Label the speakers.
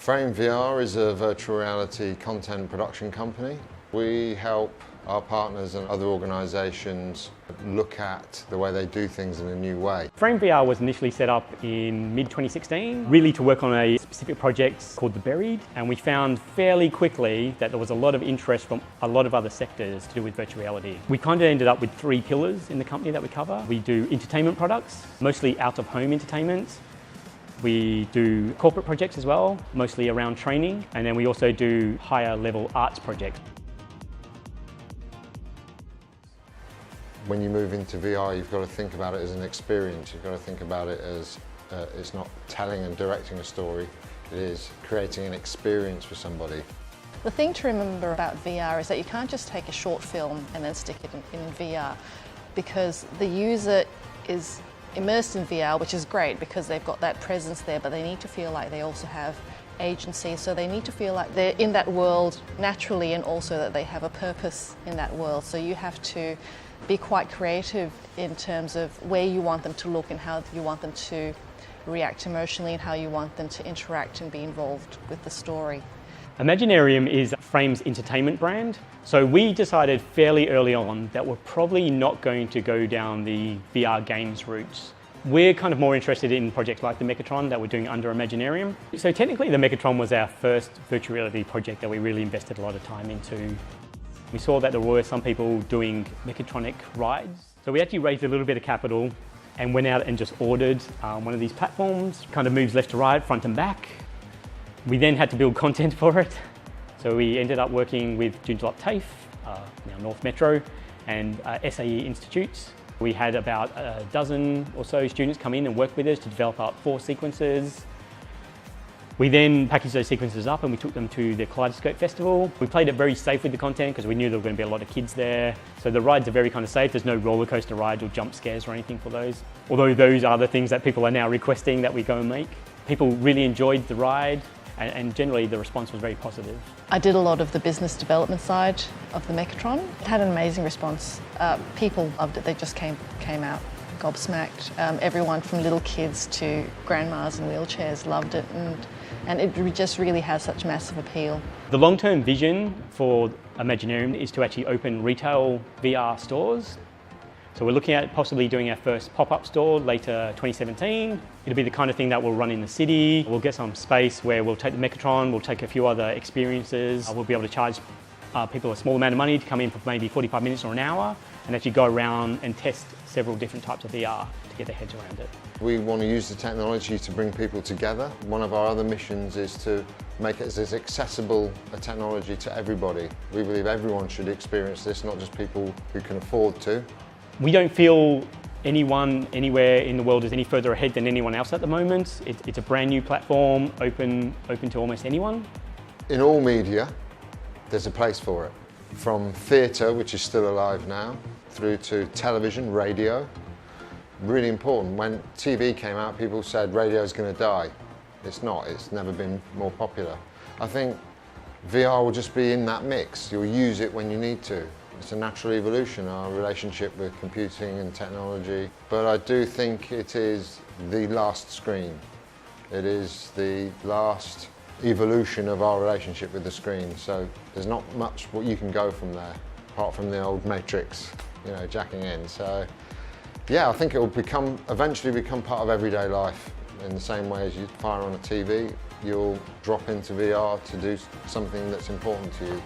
Speaker 1: FrameVR is a virtual reality content production company. We help our partners and other organisations look at the way they do things in a new way.
Speaker 2: FrameVR was initially set up in mid-2016, really to work on a specific project called The Buried, and we found fairly quickly that there was a lot of interest from a lot of other sectors to do with virtual reality. We kind of ended up with 3 pillars in the company that we cover. We do entertainment products, mostly out-of-home entertainment. We do corporate projects as well, mostly around training, and then we also do higher level arts projects.
Speaker 1: When you move into VR, you've got to think about it as an experience. You've got to think about it as it's not telling and directing a story, it is creating an experience for somebody.
Speaker 3: The thing to remember about VR is that you can't just take a short film and then stick it in VR, because the user is immersed in VR, which is great because they've got that presence there, but they need to feel like they also have agency, so they need to feel like they're in that world naturally, and also that they have a purpose in that world. So you have to be quite creative in terms of where you want them to look and how you want them to react emotionally and how you want them to interact and be involved with the story.
Speaker 2: Imaginarium is Frame's entertainment brand. So we decided fairly early on that we're probably not going to go down the VR games route. We're kind of more interested in projects like the Mechatron that we're doing under Imaginarium. So technically the Mechatron was our first virtual reality project that we really invested a lot of time into. We saw that there were some people doing mechatronic rides. So we actually raised a little bit of capital and went out and just ordered one of these platforms, kind of moves left to right, front and back. We then had to build content for it. So we ended up working with Joondalup TAFE, now North Metro, and SAE Institutes. We had about a dozen or so students come in and work with us to develop up 4 sequences. We then packaged those sequences up and we took them to the Kaleidoscope Festival. We played it very safe with the content because we knew there were going to be a lot of kids there. So the rides are very kind of safe. There's no roller coaster rides or jump scares or anything for those. Although those are the things that people are now requesting that we go and make. People really enjoyed the ride, and generally the response was very positive.
Speaker 3: I did a lot of the business development side of the Mechatron. It had an amazing response. People loved it. They just came out gobsmacked. Everyone from little kids to grandmas in wheelchairs loved it, and it just really has such massive appeal.
Speaker 2: The long-term vision for Imaginarium is to actually open retail VR stores. So we're looking at possibly doing our first pop-up store later 2017. It'll be the kind of thing that we'll run in the city. We'll get some space where we'll take the Mechatron, we'll take a few other experiences. We'll be able to charge people a small amount of money to come in for maybe 45 minutes or an hour and actually go around and test several different types of VR to get their heads around it.
Speaker 1: We want to use the technology to bring people together. One of our other missions is to make it as accessible a technology to everybody. We believe everyone should experience this, not just people who can afford to.
Speaker 2: We don't feel anyone anywhere in the world is any further ahead than anyone else at the moment. It's a brand new platform, open to almost anyone.
Speaker 1: In all media, there's a place for it. From theatre, which is still alive now, through to television, radio. Really important. When TV came out, people said radio's going to die. It's not. It's never been more popular. I think VR will just be in that mix. You'll use it when you need to. It's a natural evolution, our relationship with computing and technology. But I do think it is the last screen. It is the last evolution of our relationship with the screen. So there's not much what you can go from there, apart from the old Matrix, jacking in. So yeah, I think it will eventually become part of everyday life. In the same way as you fire on a TV, you'll drop into VR to do something that's important to you.